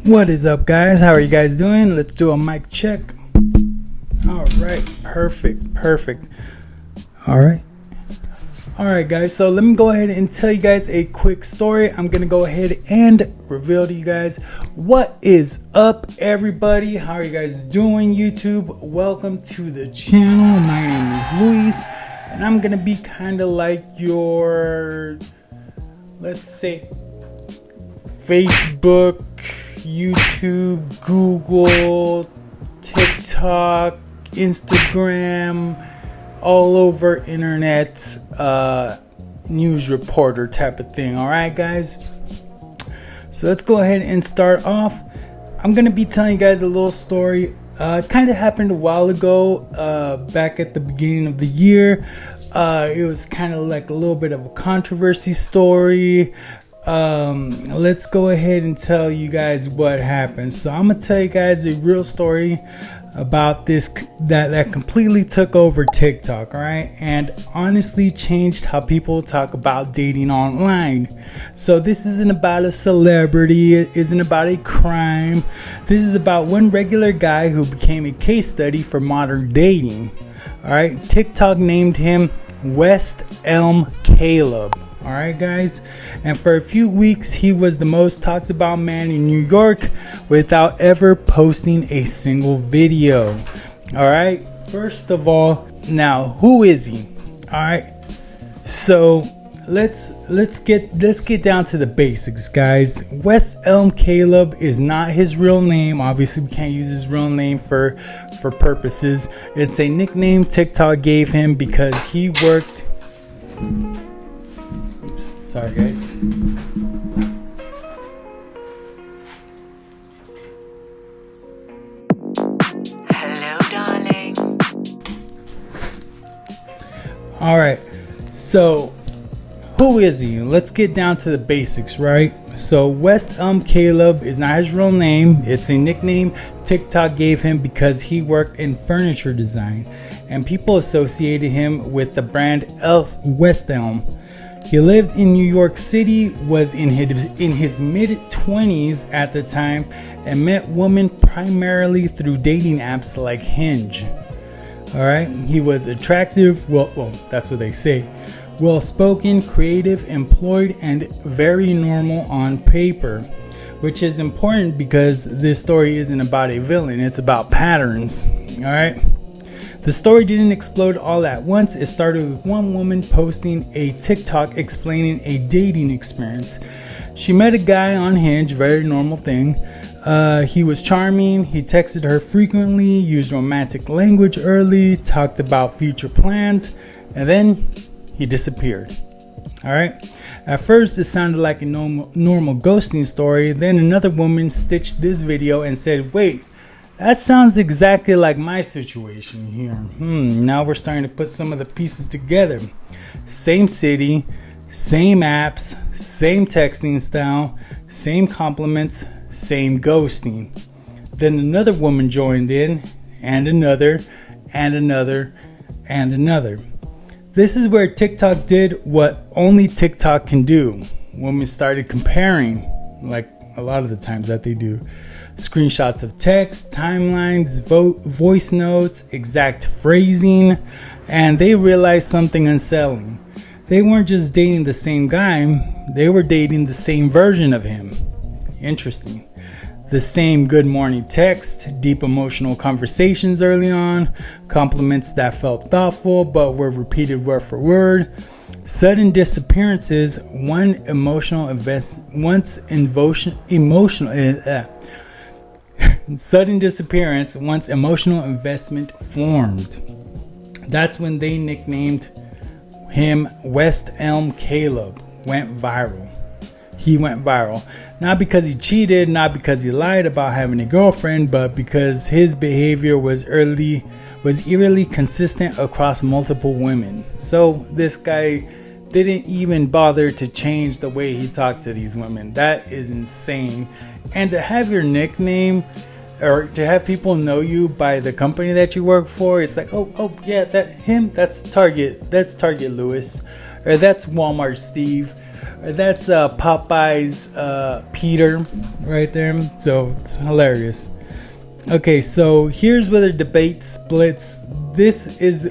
What is up, guys? How are you guys doing? Let's do a mic check. All right, perfect. All right, guys. So let me go ahead and tell you guys a quick story. I'm gonna go ahead and reveal to you guys what is up, everybody. How are you guys doing, YouTube? Welcome to the channel. My name is Luis, and I'm gonna be kind of like your, let's say, Facebook, YouTube, Google, TikTok, Instagram, all over internet news reporter type of thing. All right, guys, so let's go ahead and start off. I'm gonna be telling you guys a little story. Kind of happened a while ago, back at the beginning of the year. It was kind of like a little bit of a controversy story. Let's go ahead and tell you guys what happened. So I'm gonna tell you guys a real story about this that completely took over TikTok, all right, and honestly changed how people talk about dating online. So this isn't about a celebrity, it isn't about a crime. This is about one regular guy who became a case study for modern dating. All right, TikTok named him West Elm Caleb. All right, guys, and for a few weeks he was the most talked about man in New York without ever posting a single video. All right, first of all, now who is he? All right, so let's get down to the basics, guys. West Elm Caleb is not his real name. Obviously, we can't use his real name for purposes. It's a nickname TikTok gave him because he worked. Sorry, guys. Hello, darling. All right. So, who is he? Let's get down to the basics, right? So, West Elm Caleb is not his real name. It's a nickname TikTok gave him because he worked in furniture design, and people associated him with the brand West Elm. He lived in New York City, was in his mid-20s at the time, and met women primarily through dating apps like Hinge. All right, he was attractive, well, that's what they say, well-spoken, creative, employed, and very normal on paper, which is important because this story isn't about a villain, it's about patterns. All right. The story didn't explode all at once. It started with one woman posting a TikTok explaining a dating experience. She met a guy on Hinge, very normal thing. He was charming. He texted her frequently, used romantic language early, talked about future plans, and then he disappeared. All right. At first, it sounded like a normal ghosting story. Then another woman stitched this video and said, "Wait, that sounds exactly like my situation here. Now we're starting to put some of the pieces together. Same city, same apps, same texting style, same compliments, same ghosting." Then another woman joined in, and another, and another, and another. This is where TikTok did what only TikTok can do. Women started comparing, like a lot of the times that they do. Screenshots of text, timelines, voice notes, exact phrasing, and they realized something unsettling. They weren't just dating the same guy, they were dating the same version of him. Interesting. The same good morning text, deep emotional conversations early on, compliments that felt thoughtful but were repeated word for word, sudden disappearances, sudden disappearance once emotional investment formed. That's when they nicknamed him West Elm Caleb. Went viral. He went viral. Not because he cheated, not because he lied about having a girlfriend, but because his behavior was eerily consistent across multiple women. So this guy didn't even bother to change the way he talked to these women. That is insane. And to have your nickname, or to have people know you by the company that you work for, it's like, oh yeah, that's Target Lewis, or that's Walmart Steve, That's Popeye's Peter right there. So it's hilarious. Okay, so here's where the debate splits. Here's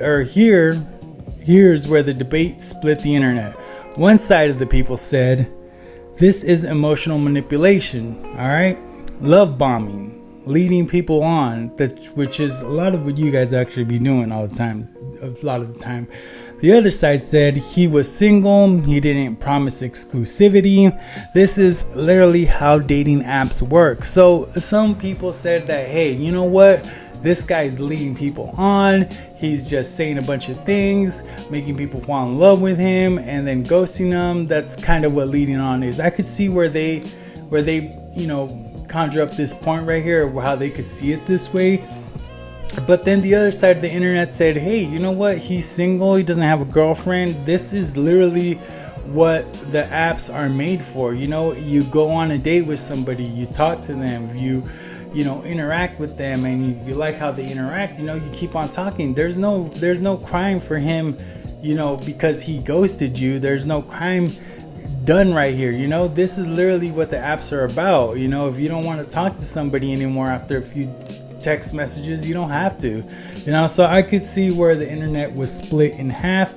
where the debate split the internet. One side of the people said, this is emotional manipulation, all right? Love bombing, leading people on, which is a lot of what you guys actually be doing all the time, a lot of the time. The other side said he was single, he didn't promise exclusivity. This is literally how dating apps work. So some people said that, hey, you know what? This guy's leading people on. He's just saying a bunch of things, making people fall in love with him and then ghosting them. That's kind of what leading on is. I could see where they, conjure up this point right here, how they could see it this way. But then the other side of the internet said, hey, you know what? He's single. He doesn't have a girlfriend. This is literally what the apps are made for. You go on a date with somebody, you talk to them, you interact with them, and you like how they interact, you keep on talking. There's no crime for him, because he ghosted you. There's no crime done right here. This is literally what the apps are about. If you don't want to talk to somebody anymore after a few text messages, you don't have to. So I could see where the internet was split in half.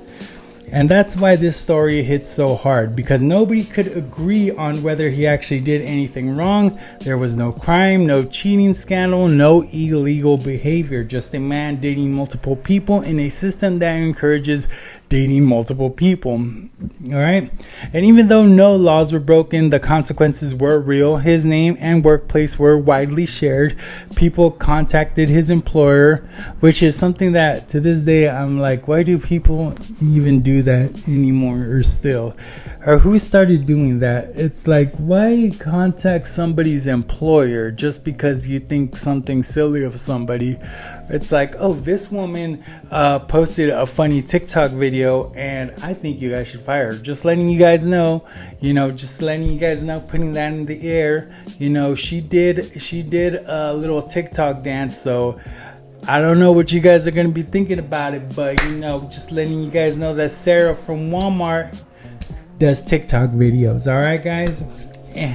And that's why this story hits so hard, because nobody could agree on whether he actually did anything wrong. There was no crime, no cheating scandal, no illegal behavior, just a man dating multiple people in a system that encourages dating multiple people. All right. And even though no laws were broken, the consequences were real. His name and workplace were widely shared. People contacted his employer, which is something that to this day I'm like, why do people even do that anymore, or still? Or who started doing that? It's like, why contact somebody's employer just because you think something silly of somebody? It's like, oh, this woman posted a funny TikTok video and I think you guys should fire her. Just letting you guys know, putting that in the air. She did a little TikTok dance, so I don't know what you guys are going to be thinking about it, but just letting you guys know that Sarah from Walmart does TikTok videos. All right, guys?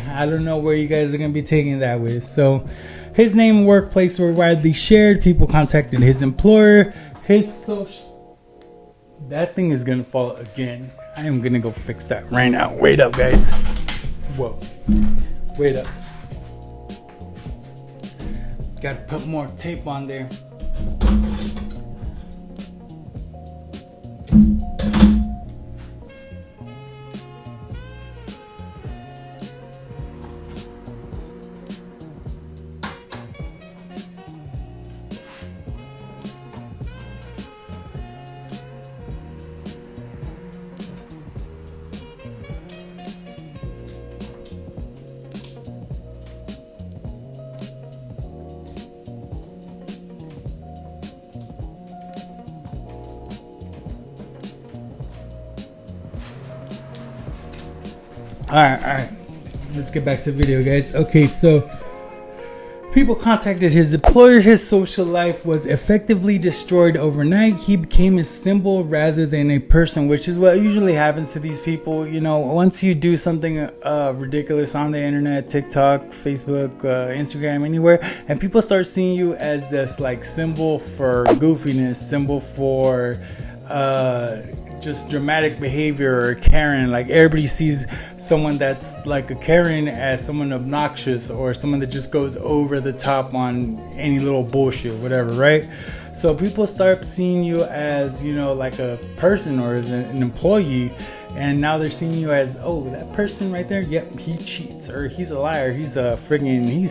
I don't know where you guys are going to be taking that with. So his name and workplace were widely shared. People contacted his employer. His social... That thing is going to fall again. I am going to go fix that right now. Wait up, guys. Whoa. Wait up. Got to put more tape on there. All right. Let's get back to the video, guys. Okay, so people contacted his employer. His social life was effectively destroyed overnight. He became a symbol rather than a person, which is what usually happens to these people. Once you do something ridiculous on the internet, TikTok, Facebook, Instagram, anywhere, and people start seeing you as this like symbol for goofiness, symbol for just dramatic behavior, or Karen. Like, everybody sees someone that's like a Karen as someone obnoxious, or someone that just goes over the top on any little bullshit, whatever, right? So people start seeing you as, like a person, or as an employee, and now they're seeing you as, oh, that person right there, yep, he cheats, or he's a liar, he's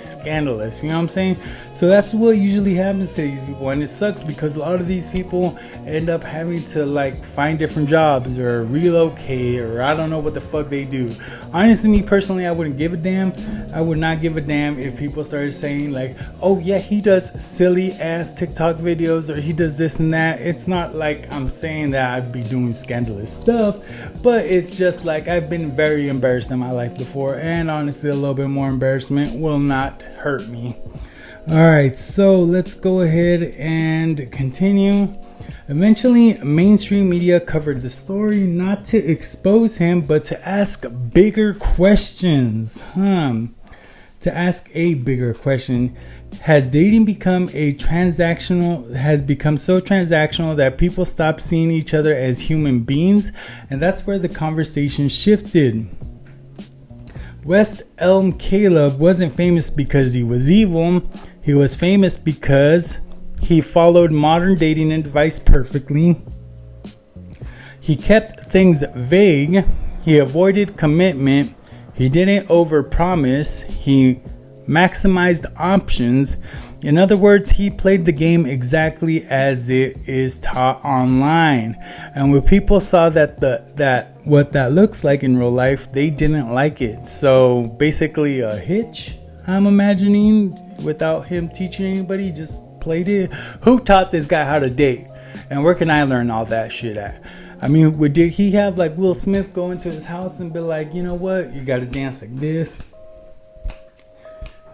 scandalous, you know what I'm saying? So that's what usually happens to these people, and it sucks because a lot of these people end up having to like find different jobs or relocate, or I don't know what the fuck they do. Honestly, me personally, I wouldn't give a damn. I would not give a damn if people started saying like, oh yeah, he does silly ass TikTok videos, or he does this and that. It's not like I'm saying that I'd be doing scandalous stuff, but it's just like I've been very embarrassed in my life before, and honestly a little bit more embarrassment will not hurt me. All right, so let's go ahead and continue. Eventually, mainstream media covered the story not to expose him, but to ask bigger questions. To ask a bigger question. Has dating become so transactional that people stop seeing each other as human beings? And that's where the conversation shifted. West Elm Caleb wasn't famous because he was evil. He was famous because he followed modern dating advice perfectly. He kept things vague. He avoided commitment. He didn't overpromise. He maximized options. In other words, he played the game exactly as it is taught online. And when people saw that what that looks like in real life, they didn't like it. So basically a hitch, I'm imagining, without him teaching anybody, just played it. Who taught this guy how to date? And where can I learn all that shit at? I mean, did he have like Will Smith go into his house and be like, you know what, you gotta dance like this?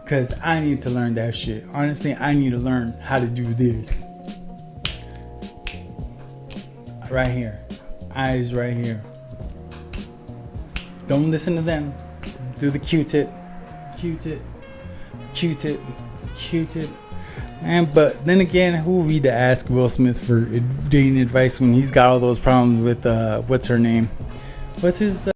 Because I need to learn that shit. Honestly, I need to learn how to do this. Right here. Eyes right here. Don't listen to them. Do the Q-tip. Q-tip. Q-tip. Q-tip. But then again, who would we to ask Will Smith for dating advice when he's got all those problems with, what's her name? What's his...